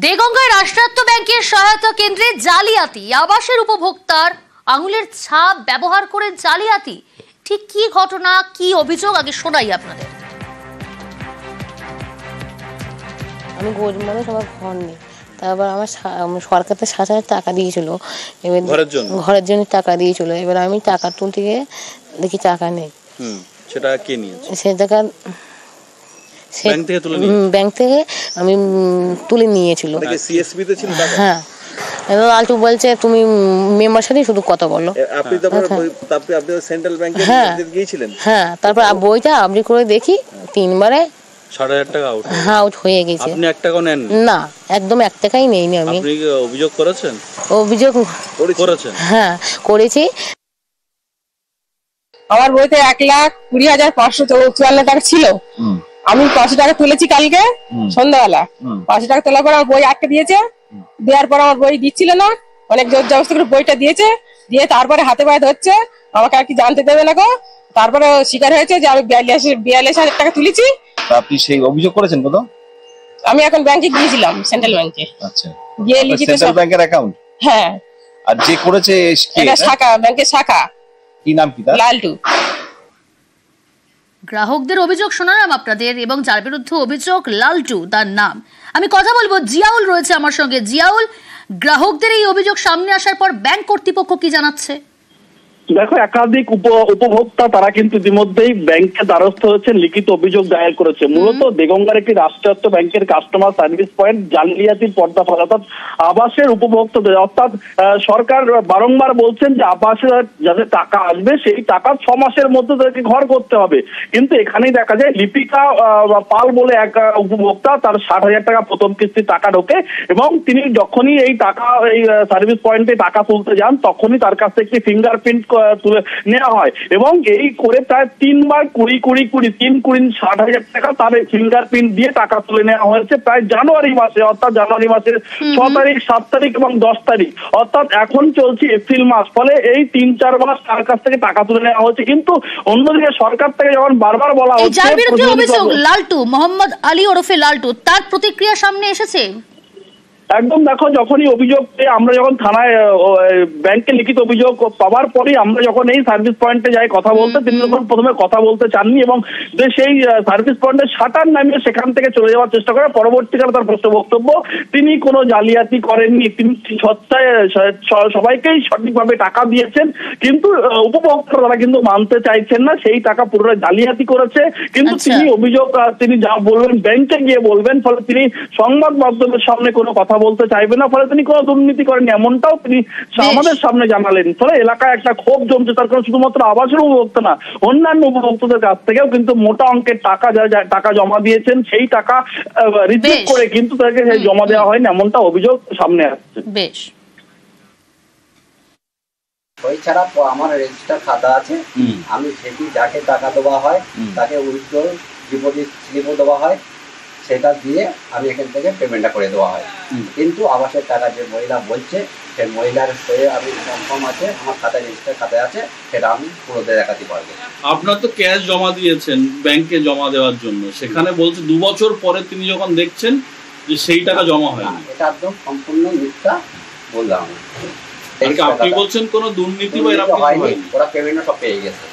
দেগঙ্গায় রাষ্ট্রায়ত্ত ব্যাংকের সহায়তা কেন্দ্রে জালিয়াতি, আবাসের উপভোক্তার আঙুলের ছাপ ব্যবহার করে জালিয়াতি। ঠিক কি ঘটনা, কি অভিযোগ, আগে শোনাই আপনাদের। আমি গরিব মানুষ, আমার ঘর নেই। তারপর আমার সরকার তো 7,000 টাকা দিয়েছিল, এবার ঘরের জন্য টাকা দিয়েছিল। এবার আমি টাকা তুলতে গিয়ে দেখি টাকা নেই। সেটা কে নিয়েছে? সে টাকা ব্যাংক থেকে আমি তুলে নিয়েছিল। হ্যাঁ, এবার লালটু বলছে তুমি মেম্বার সাথে শুধু কথা বলো। হ্যাঁ, তারপর বইটা আপনি করে দেখি 3 বারে 7,000 টাকা আউট হয়ে গেছে। আপনি 1 টাকাও নেন না, একদম 1 টাকাই নেইনি আমি। আপনি অভিযোগ করেছেন? অভিযোগ করেছেন? হ্যাঁ, করেছি। আমার বইতে 1,20,554 টাকা ছিল। আমি 500 টাকা তুলেছি কালকে সন্ধ্যাবেলা। 500 টাকা তোলার পর আমার বই আটকে দিয়েছে। দেওয়ার পর আমার বই দিচ্ছিল না, অনেক জোর জবরদস্তি করে বইটা দিয়েছে। দিয়ে তারপরে হাতে পায়ে ধরছে, আমাকে আর কি জানতে দেবে না গো। তারপরে স্বীকার হয়েছে যে আমি 42,000 টাকা তুলেছি। আপনি সেই অভিযোগ করেছেন কত? আমি এখন ব্যাংকে গিয়েছিলাম, সেন্ট্রাল ব্যাংকে। আচ্ছা, গিয়ে লিখিত সেন্ট্রাল ব্যাংকের অ্যাকাউন্ট? হ্যাঁ। আর যে করেছে এটা শাখা, ব্যাংকের শাখা। কি নাম কি তার? লালটু। গ্রাহকদের অভিযোগ শোনালাম আপনাদের, এবং যার বিরুদ্ধে অভিযোগ লালটু তার নাম। আমি কথা বলবো, জিয়াউল রয়েছে আমার সঙ্গে। জিয়াউল, গ্রাহকদের এই অভিযোগ সামনে আসার পর ব্যাংক কর্তৃপক্ষ কি জানাচ্ছে? দেখো, একাধিক উপভোক্তা তারা কিন্তু ইতিমধ্যেই ব্যাংকে দ্বারস্থ হয়েছেন, লিখিত অভিযোগ দায়ের করেছে। মূলত দেগঙ্গার একটি রাষ্ট্রায়ত্ত ব্যাংকের কাস্টমার সার্ভিস পয়েন্ট জালিয়াতির পর্দাফাশ। অর্থাৎ আবাসের উপভোক্তাদের, অর্থাৎ সরকার বারংবার বলছেন যে আবাসে যাদের টাকা আসবে সেই টাকা 6 মাসের মধ্যে তাদেরকে ঘর করতে হবে। কিন্তু এখানেই দেখা যায় লিপিকা পাল বলে এক উপভোক্তা, তার 60,000 টাকা প্রথম কিস্তির টাকা ঢোকে, এবং তিনি যখনই এই টাকা এই সার্ভিস পয়েন্টে টাকা তুলতে যান তখনই তার কাছ থেকে ফিঙ্গারপ্রিন্ট তুলে নেওয়া হয়, এবং এই করে প্রায় 3 বার 60,000 টাকা তার ফিঙ্গারপ্রিন্ট দিয়ে টাকা তুলে নেওয়া হয়েছে প্রায় জানুয়ারি মাসে। অর্থাৎ জানুয়ারি মাসের 6 তারিখ, 7 তারিখ এবং 10 তারিখ, অর্থাৎ এখন চলছে এপ্রিল মাস। ফলে এই 3-4 মাস তার কাছ থেকে টাকা তুলে নেওয়া হয়েছে। কিন্তু অন্যদিকে সরকার থেকে যখন বারবার বলা হচ্ছে, যার বিরুদ্ধে অভিযোগ লালটু, মোহাম্মদ আলী ওরফে লালটু, তার প্রতিক্রিয়া সামনে এসেছে। একদম, দেখো, যখনই অভিযোগ আমরা যখন থানায় ব্যাংকে লিখিত অভিযোগ পাওয়ার পরেই আমরা যখন এই সার্ভিস পয়েন্টে যাই কথা বলতে, তিনি যখন প্রথমে কথা বলতে চাননি এবং সেই সার্ভিস পয়েন্টের শাটার নামিয়ে সেখান থেকে চলে যাওয়ার চেষ্টা করে। পরবর্তীকালে তার প্রশ্ন বক্তব্য, তিনি কোনো জালিয়াতি করেননি, তিনি সত্যায় সবাইকেই সঠিকভাবে টাকা দিয়েছেন। কিন্তু উপভোক্তারা তারা কিন্তু মানতে চাইছেন না, সেই টাকা পুরোটা জালিয়াতি করেছে। কিন্তু তিনি অভিযোগ তিনি যা বলবেন ব্যাংকে গিয়ে বলবেন, ফলে তিনি সংবাদ মাধ্যমের সামনে কোনো কথা বলতে চাইবে না। ফলে তিনি কোনো দুর্নীতি করেন এমনটাও তিনি আমাদের সামনে জানালেন। ফলে এলাকায় একটা ক্ষোভ জমছে। তার কারণ শুধুমাত্র আবাসের উপভোক্তা না, অন্যান্য উপভোক্তাদের কাছ থেকেও কিন্তু মোটা অঙ্কের টাকা জমা দিয়েছেন, সেই টাকা রিসিভ করে কিন্তু তাকে জমা দেওয়া হয়নি, এমনটা অভিযোগ সামনে আসছে। বেশ, বই ছাড়া আমার রেজিস্টার খাতা আছে, আমি সেটি যাকে টাকা দেওয়া হয় তাকে উইথড্রল ডিপোজিট স্লিপও দেওয়া হয়, সেটা দিয়ে আমি এখান থেকে পেমেন্টটা করে দেওয়া হয়। কিন্তু আবাসের টাকা যে মহিলা বলছে, সেই মহিলার সয়ে আমি কনফার্ম আছে, আমার খাতায় রেজিস্টার খাতায় আছে, সেটা আমি পুরো দেখাতে পারবো। আপনার তো ক্যাশ জমা দিয়েছেন ব্যাংকে জমা দেওয়ার জন্য, সেখানে বলছে 2 বছর পরে তিনি যখন দেখছেন যে সেই টাকা জমা হয় না। এটা একদম সম্পূর্ণ মিথ্যা বললাম। আপনি বলছেন কোনো দুর্নীতি বা এরকম হয়নি, ওরা পেমেন্টও সব পেয়ে গেছে।